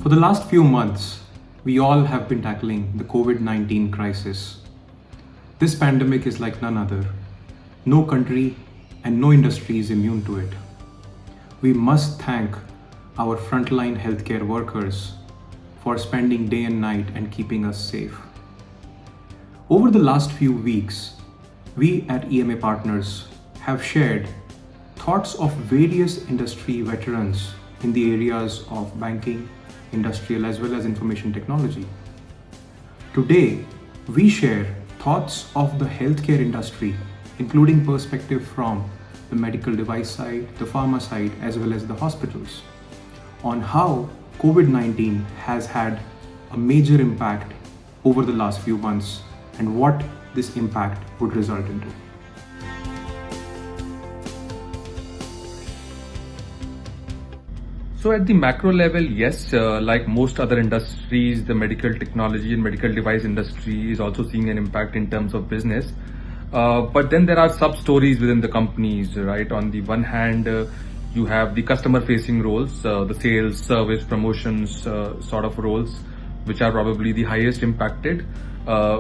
For the last few months, we all have been tackling the COVID 19 crisis. This pandemic is like none other. No country and no industry is immune to it. We must thank our frontline healthcare workers for spending day and night and keeping us safe. Over the last few weeks, we at EMA Partners have shared thoughts of various industry veterans in the areas of banking, industrial, as well as information technology. Today, we share thoughts of the healthcare industry, including perspective from the medical device side, the pharma side, as well as the hospitals, on how COVID-19 has had a major impact over the last few months and what this impact would result into. So at the macro level, yes, like most other industries, the medical technology and medical device industry is also seeing an impact in terms of business. But then there are sub-stories within the companies, right? On the one hand, you have the customer-facing roles, the sales, service, promotions sort of roles, which are probably the highest impacted,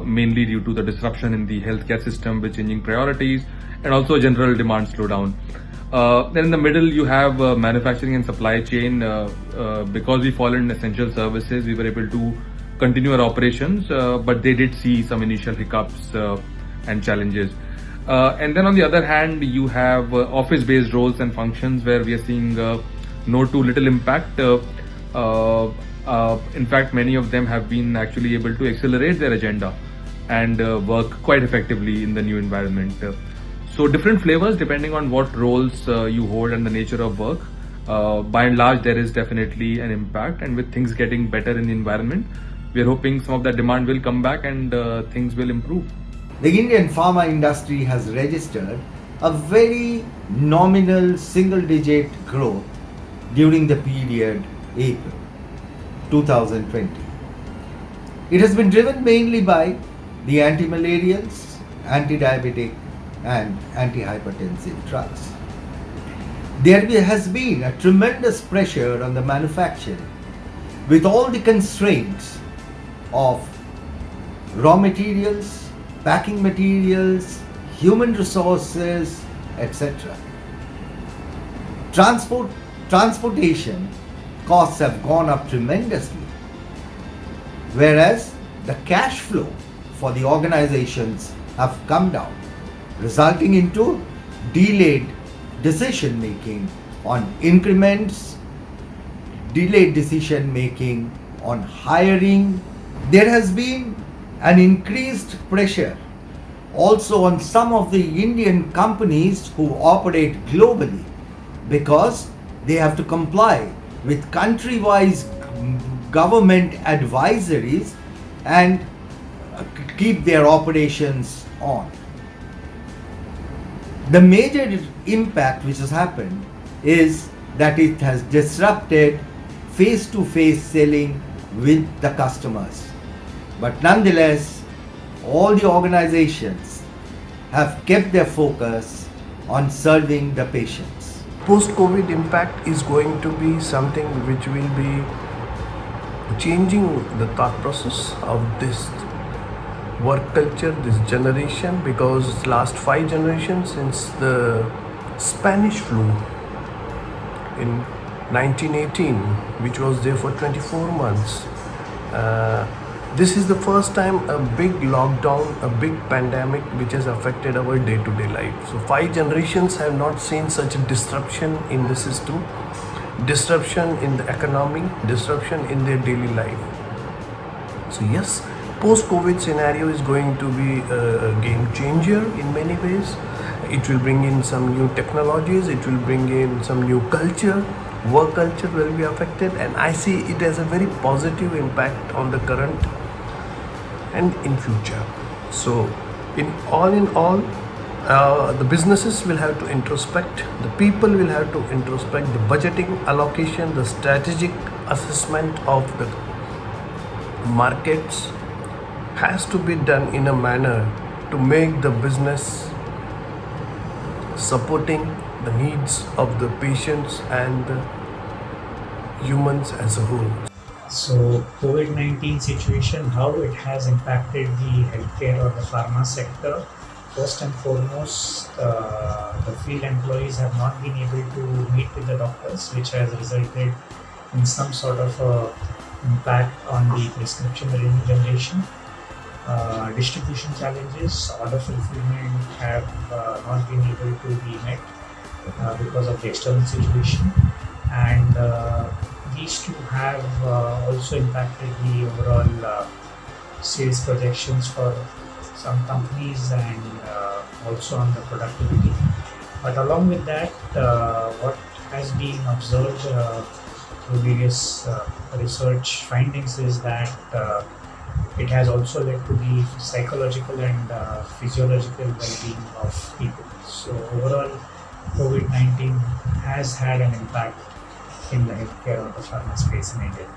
mainly due to the disruption in the healthcare system with changing priorities and also a general demand slowdown. Then in the middle, you have manufacturing and supply chain. Because we fall in essential services, we were able to continue our operations, but they did see some initial hiccups and challenges. And then on the other hand, you have office-based roles and functions where we are seeing no to little impact. In fact, many of them have been actually able to accelerate their agenda and work quite effectively in the new environment. So different flavors depending on what roles you hold and the nature of work. By and large, there is definitely an impact, and with things getting better in the environment, we are hoping some of that demand will come back and things will improve. The Indian pharma industry has registered a very nominal single-digit growth during the period April 2020. It has been driven mainly by the antimalarials, anti-diabetic and antihypertensive drugs. There has been a tremendous pressure on the manufacturing with all the constraints of raw materials, packing materials, human resources, etc. Transportation costs have gone up tremendously, whereas the cash flow for the organizations have come down, resulting into delayed decision making on increments, delayed decision making on hiring. There has been an increased pressure also on some of the Indian companies who operate globally because they have to comply with country-wise government advisories and keep their operations on. The major impact which has happened is that it has disrupted face-to-face selling with the customers. But nonetheless, all the organizations have kept their focus on serving the patients. Post-COVID impact is going to be something which will be changing the thought process of this work culture, this generation, because last 5 generations since the Spanish flu in 1918, which was there for 24 months, this is the first time a big lockdown, a big pandemic which has affected our day-to-day life. So 5 generations have not seen such a disruption in the system, disruption in the economy, disruption in their daily life. So yes, post-COVID scenario is going to be a game changer in many ways. It will bring in some new technologies, it will bring in some new culture, work culture will be affected, and I see it as a very positive impact on the current and in future. So in all, the businesses will have to introspect, the people will have to introspect, the budgeting, allocation, the strategic assessment of the markets has to be done in a manner to make the business supporting the needs of the patients and the humans as a whole. So COVID-19 situation, how it has impacted the healthcare or the pharma sector. First and foremost, the field employees have not been able to meet with the doctors, which has resulted in some sort of impact on the prescription revenue generation. Distribution challenges, order fulfillment have not been able to be met because of the external situation, and these two have also impacted the overall sales projections for some companies and also on the productivity. But along with that, what has been observed through various research findings is that it has also led to the psychological and physiological well-being of people. So overall, COVID-19 has had an impact in the healthcare or the pharma space in India.